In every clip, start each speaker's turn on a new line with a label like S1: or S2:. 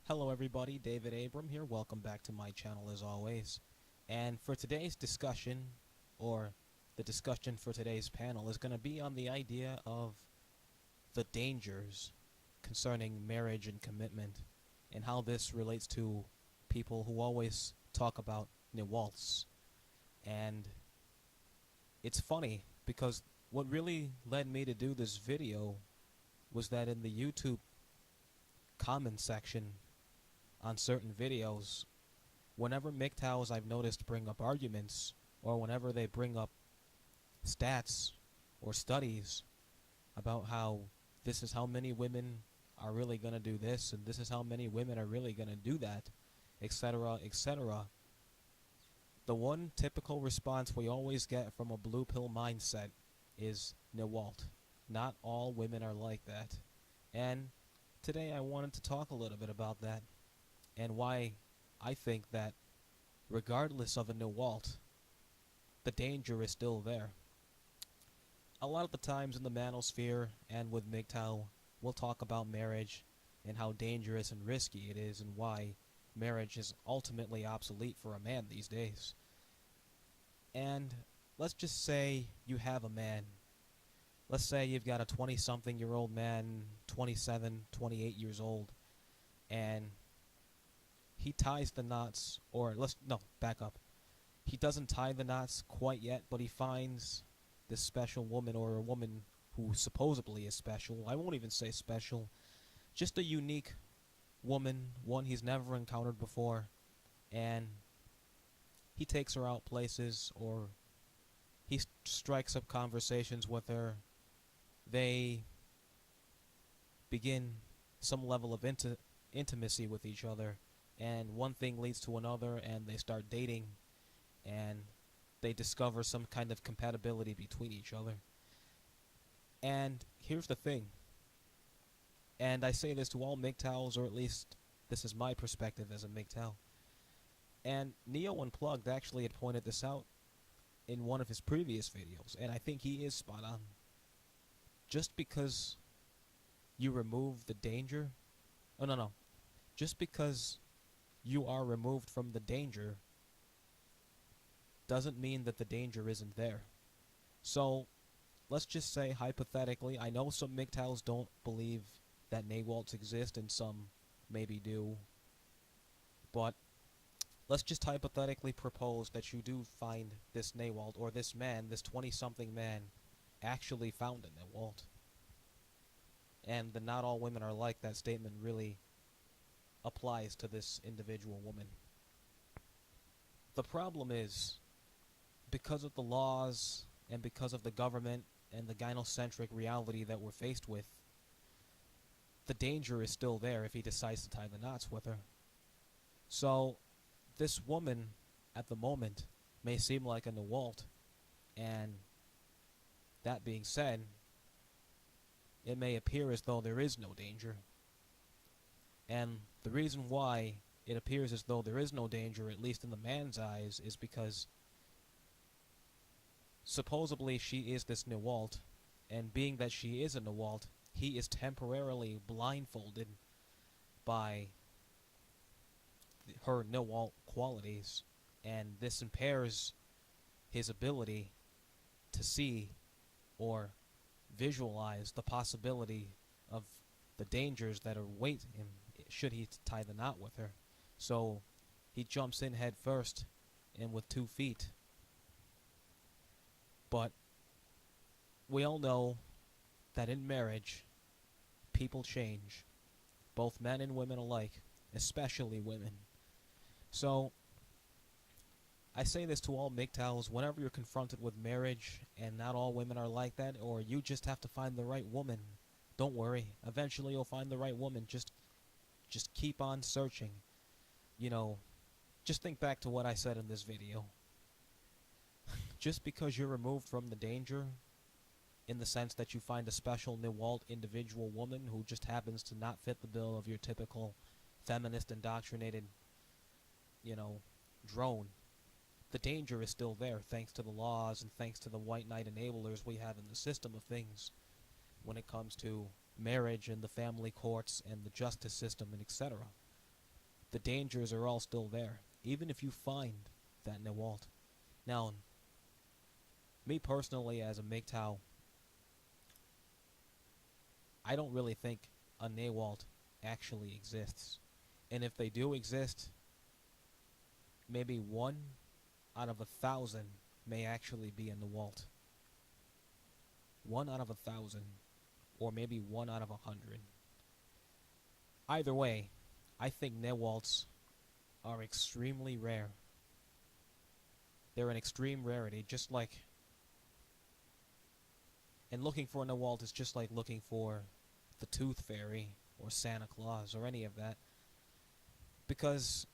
S1: Hello everybody, David Abram here. Welcome back to my channel as always. And for today's discussion, or the discussion for today's panel, is going to be on the idea of the dangers concerning marriage and commitment, and how this relates to people who always talk about NAWALTs. And it's funny, because what really led me to do this video was that in the YouTube comment section on certain videos, whenever MGTOWs I've noticed bring up arguments, or whenever they bring up stats or studies about how this is how many women are really going to do this, and this is how many women are really going to do that, etc., etc., the one typical response we always get from a blue pill mindset is NAWALT. Not all women are like that. And today I wanted to talk a little bit about that, and why I think that regardless of a NAWALT, the danger is still there. A lot of the times in the manosphere and with MGTOW, we'll talk about marriage and how dangerous and risky it is, and why marriage is ultimately obsolete for a man these days. And let's just say you have a man. Let's say you've got a 20-something-year-old man, 27, 28 years old, and he ties the knots, or back up. He doesn't tie the knots quite yet, but he finds this special woman, or a woman who supposedly is special. I won't even say special. Just a unique woman, one he's never encountered before, and he takes her out places, or he strikes up conversations with her. They begin some level of intimacy with each other, and one thing leads to another, and they start dating, and they discover some kind of compatibility between each other. And here's the thing, and I say this to all MGTOWs, or at least this is my perspective as a MGTOW, and Neo Unplugged actually had pointed this out in one of his previous videos, and I think he is spot on. Just because you remove the danger, just because you are removed from the danger doesn't mean that the danger isn't there. So let's just say, hypothetically, I know some MGTOWs don't believe that NAWALTs exist, and some maybe do, but let's just hypothetically propose that you do find this NAWALT, or this man, this 20-something man, actually found a NAWALT. And the not all women are like that statement really applies to this individual woman. The problem is, because of the laws, and because of the government, and the gynocentric reality that we're faced with, the danger is still there if he decides to tie the knots with her. So this woman, at the moment, may seem like a NAWALT, and that being said, it may appear as though there is no danger. And the reason why it appears as though there is no danger, at least in the man's eyes, is because supposedly she is this NAWALT, and being that she is a NAWALT, he is temporarily blindfolded by her NAWALT qualities, and this impairs his ability to see or visualize the possibility of the dangers that await him should he tie the knot with her. So he jumps in head first and with 2 feet. But we all know that in marriage, people change, both men and women alike, especially women. So I say this to all MGTOWs: whenever you're confronted with marriage, and not all women are like that, or you just have to find the right woman, don't worry. Eventually you'll find the right woman. Just keep on searching. You know, just think back to what I said in this video. Just because you're removed from the danger, in the sense that you find a special NAWALT individual woman who just happens to not fit the bill of your typical feminist indoctrinated, drone, the danger is still there, thanks to the laws and thanks to the white knight enablers we have in the system of things when it comes to marriage and the family courts and the justice system and etc. the dangers are all still there, even if you find that NAWALT. Now, me personally, as a MGTOW, I don't really think a NAWALT actually exists. And if they do exist, maybe 1 out of 1,000 may actually be a NAWALT. 1 out of 1,000, or maybe 1 out of 100. Either way, I think NAWALTs are extremely rare. They're an extreme rarity, just like... And looking for a NAWALT is just like looking for the Tooth Fairy, or Santa Claus, or any of that. Because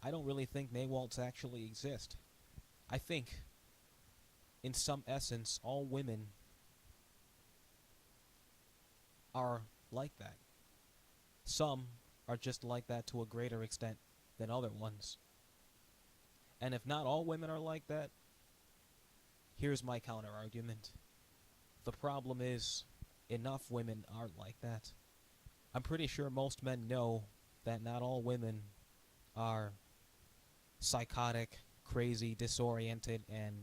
S1: I don't really think NAWALTs actually exist. I think, in some essence, all women are like that. Some are just like that to a greater extent than other ones. And if not all women are like that, here's my counter-argument. The problem is, enough women aren't like that. I'm pretty sure most men know that not all women are psychotic, crazy, disoriented, and,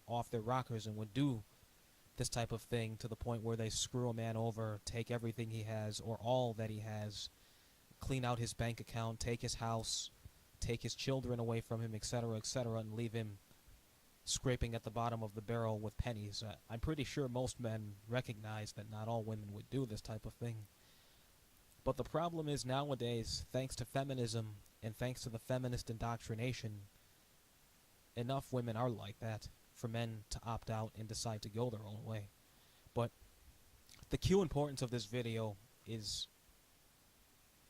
S1: off their rockers and would do this type of thing to the point where they screw a man over, take everything he has, or all that he has, clean out his bank account, take his house, take his children away from him, etc., and leave him scraping at the bottom of the barrel with pennies. I'm pretty sure most men recognize that not all women would do this type of thing. But the problem is nowadays, thanks to feminism and thanks to the feminist indoctrination, enough women are like that for men to opt out and decide to go their own way. But the key importance of this video is,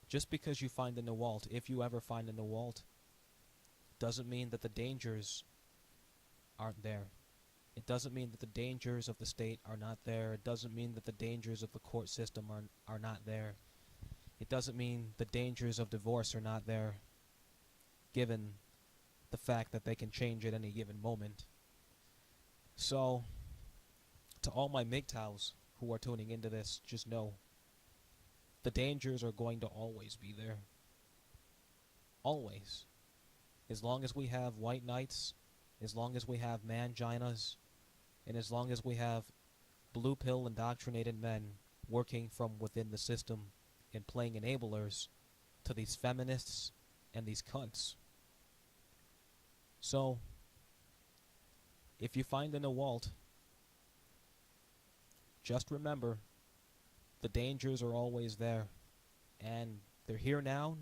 S1: just because you find a NAWALT, if you ever find a NAWALT, doesn't mean that the dangers aren't there. It doesn't mean that the dangers of the state are not there. It doesn't mean that the dangers of the court system are not there. It doesn't mean the dangers of divorce are not there, given the fact that they can change at any given moment. So, to all my MGTOWs who are tuning into this, just know, the dangers are going to always be there. Always. As long as we have white knights, as long as we have manginas, and as long as we have blue pill indoctrinated men working from within the system and playing enablers to these feminists and these cunts. So, if you find a NAWALT, just remember, the dangers are always there, and they're here now.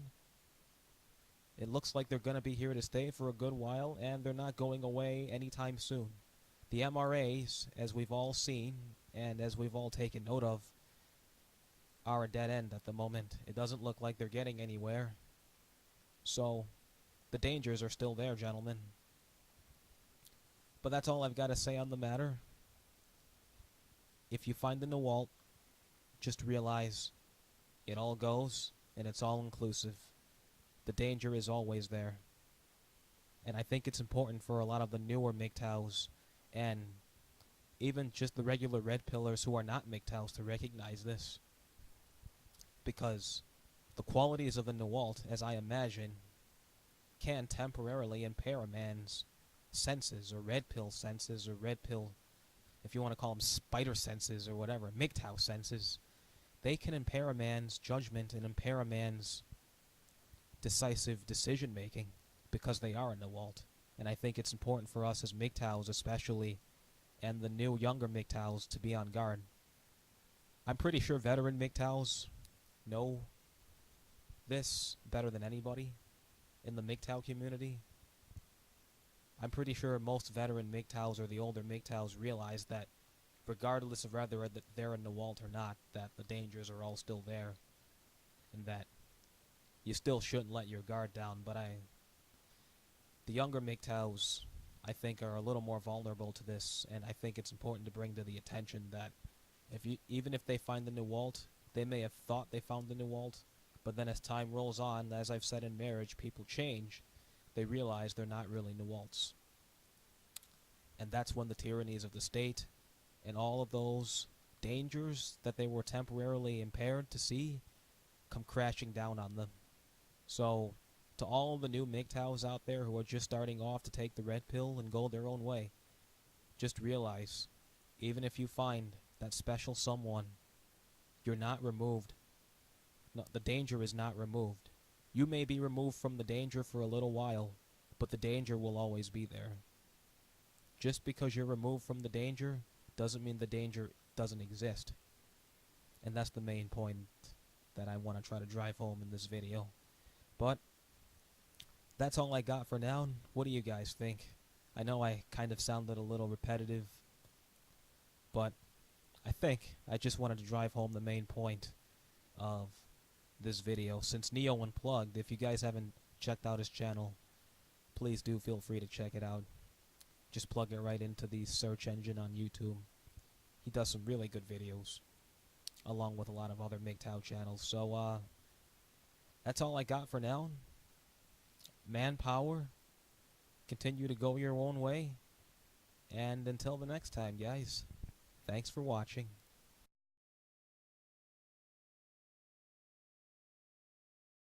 S1: It looks like they're going to be here to stay for a good while, and they're not going away anytime soon. The MRAs, as we've all seen, and as we've all taken note of, are a dead end at the moment. It doesn't look like they're getting anywhere. So, the dangers are still there, gentlemen. But that's all I've got to say on the matter. If you find the NAWALT, just realize it all goes, and it's all inclusive. The danger is always there. And I think it's important for a lot of the newer MGTOWs, and even just the regular red pillars who are not MGTOWs, to recognize this. Because the qualities of a NAWALT, as I imagine, can temporarily impair a man's senses, or red pill senses, or red pill, if you want to call them spider senses, or whatever, MGTOW senses. They can impair a man's judgment and impair a man's decisive decision making because they are a NAWALT. And I think it's important for us as MGTOWs especially, and the new younger MGTOWs, to be on guard. I'm pretty sure veteran MGTOWs know this better than anybody in the MGTOW community. I'm pretty sure most veteran MGTOWs or the older MGTOWs realize that regardless of whether they're a NAWALT or not, that the dangers are all still there, and that you still shouldn't let your guard down. But the younger MGTOWs, I think, are a little more vulnerable to this, and I think it's important to bring to the attention that even if they find the NAWALT, they may have thought they found the NAWALT, but then as time rolls on, as I've said in marriage, people change. They realize they're not really NAWALTs. And that's when the tyrannies of the state and all of those dangers that they were temporarily impaired to see come crashing down on them. So, to all the new MGTOWs out there who are just starting off to take the red pill and go their own way, just realize, even if you find that special someone, you're not removed. No, the danger is not removed. You may be removed from the danger for a little while, but the danger will always be there. Just because you're removed from the danger doesn't mean the danger doesn't exist. And that's the main point that I want to try to drive home in this video. But that's all I got for now. What do you guys think? I know I kind of sounded a little repetitive, but I think I just wanted to drive home the main point of this video. Since Neo Unplugged, if you guys haven't checked out his channel, please do feel free to check it out. Just plug it right into the search engine on YouTube. He does some really good videos, along with a lot of other MGTOW channels. So, that's all I got for now. Manpower. Continue to go your own way. And until the next time, guys, thanks for watching.